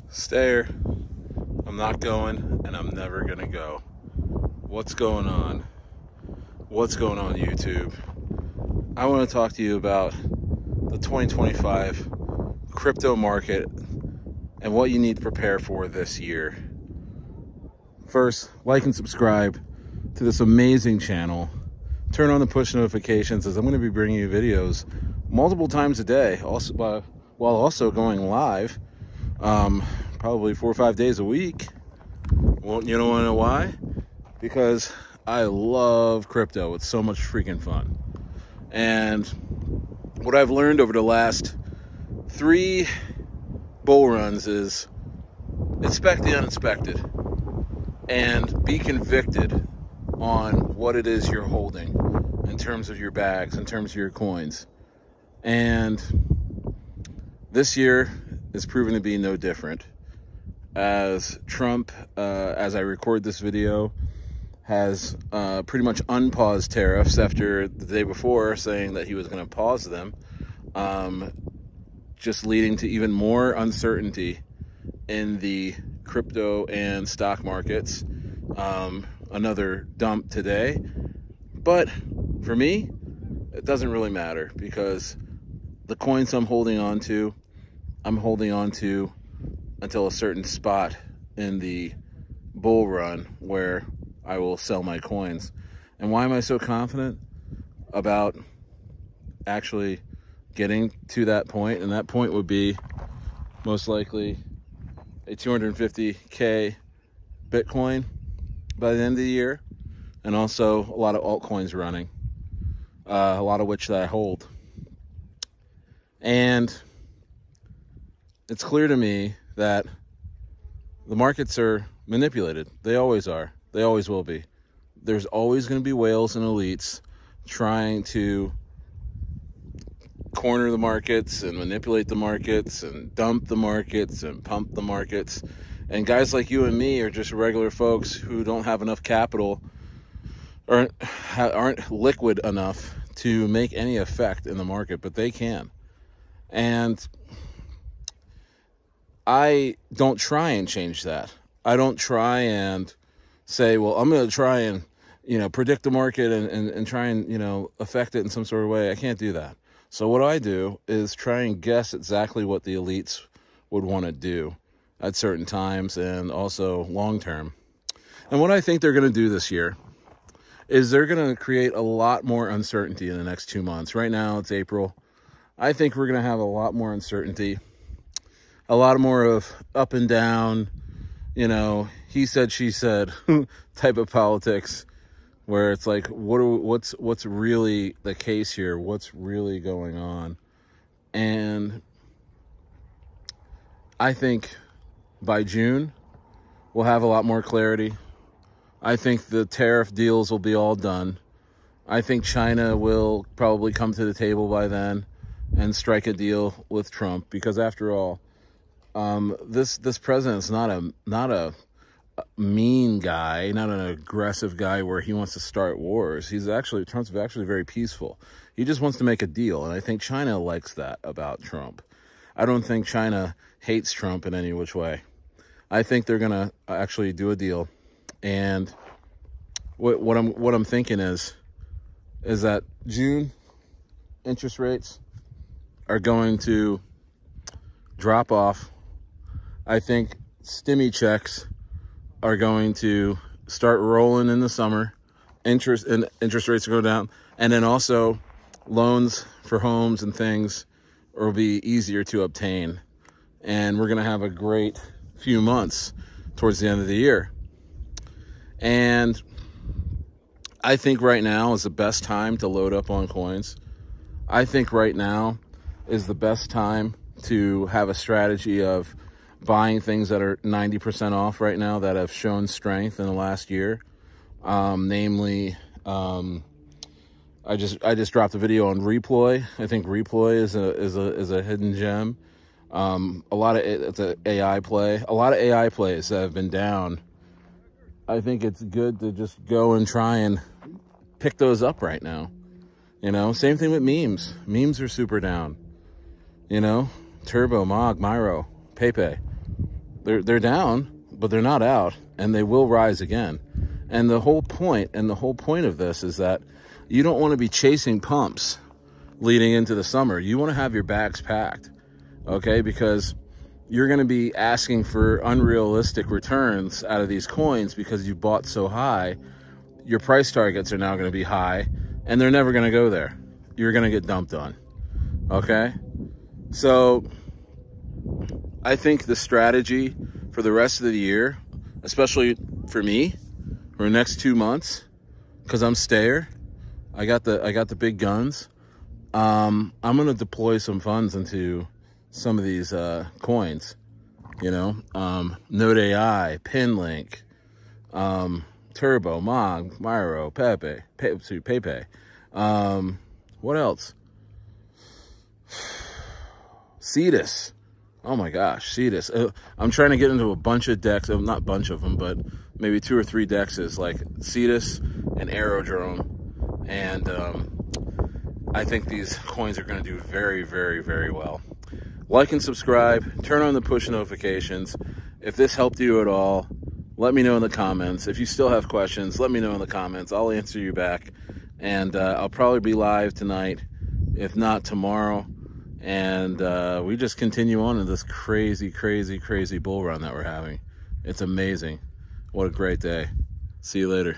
Stayer. I'm not going, and I'm never gonna go. What's going on? What's going on, YouTube? I want to talk to you about the 2025 crypto market and what you need to prepare for this year. First, like and subscribe to this amazing channel. Turn on the push notifications, as I'm going to be bringing you videos multiple times a day, also while also going live, probably 4 or 5 days a week. Well, you don't want to know why? Because I love crypto. It's so much freaking fun. And what I've learned over the last 3 bull runs is expect the unexpected and be convicted on what it is you're holding in terms of your bags, in terms of your coins. And this year is proving to be no different, as Trump, as I record this video, has pretty much unpaused tariffs after the day before saying that he was going to pause them, just leading to even more uncertainty in the crypto and stock markets. Another dump today. But for me, it doesn't really matter, because the coins I'm holding on to until a certain spot in the bull run where I will sell my coins. And why am I so confident about actually getting to that point? And that point would be most likely a 250K Bitcoin by the end of the year, and also a lot of altcoins running, a lot of which that I hold. And it's clear to me that the markets are manipulated. They always are. They always will be. There's always going to be whales and elites trying to corner the markets and manipulate the markets and dump the markets and pump the markets. And guys like you and me are just regular folks who don't have enough capital or aren't liquid enough to make any effect in the market, but they can. And I don't try and change that. I don't try and say, well, I'm going to try and, predict the market and try and, affect it in some sort of way. I can't do that. So what I do is try and guess exactly what the elites would want to do at certain times, and also long term. And what I think they're going to do this year is they're going to create a lot more uncertainty in the next 2 months. Right now it's April. I think we're going to have a lot more uncertainty, a lot more of up and down, he said, she said type of politics, where it's like, what's really the case here? What's really going on? And I think by June, we'll have a lot more clarity. I think the tariff deals will be all done. I think China will probably come to the table by then and strike a deal with Trump, because after all, this president's not a mean guy, not an aggressive guy where he wants to start wars. Trump's actually very peaceful. He just wants to make a deal, and I think China likes that about Trump. I don't think China hates Trump in any which way. I think they're gonna actually do a deal, and what I'm thinking is that June interest rates are going to drop off. I think stimmy checks are going to start rolling in the summer. Interest rates will go down, and then also loans for homes and things will be easier to obtain. And we're going to have a great few months towards the end of the year. And I think right now is the best time to load up on coins. I think right now is the best time to have a strategy of buying things that are 90% off right now, that have shown strength in the last year. Namely, I just dropped a video on Reploy. I think Reploy is a hidden gem. It's an AI play. A lot of AI plays that have been down. I think it's good to just go and try and pick those up right now. Same thing with memes. Memes are super down. Turbo, Mog, Myro, Pepe. They're down, but they're not out, and they will rise again. And the whole point of this is that you don't want to be chasing pumps leading into the summer. You want to have your bags packed, okay? Because you're going to be asking for unrealistic returns out of these coins because you bought so high. Your price targets are now going to be high, and they're never going to go there. You're going to get dumped on, okay? So I think the strategy for the rest of the year, especially for me, for the next 2 months, because I'm stayer, I got the big guns. I'm gonna deploy some funds into some of these coins, you know, Node AI, Pinlink, Turbo, Mog, Myro, Pepe. What else? Cetus. Oh my gosh, Cetus. I'm trying to get into a bunch of decks, not a bunch of them, but maybe 2 or 3 dexes like Cetus and Aerodrome. And I think these coins are going to do very, very, very well. Like and subscribe, turn on the push notifications. If this helped you at all, let me know in the comments. If you still have questions, let me know in the comments. I'll answer you back. And I'll probably be live tonight, if not tomorrow. And we just continue on in this crazy, crazy, crazy bull run that we're having. It's amazing. What a great day. See you later.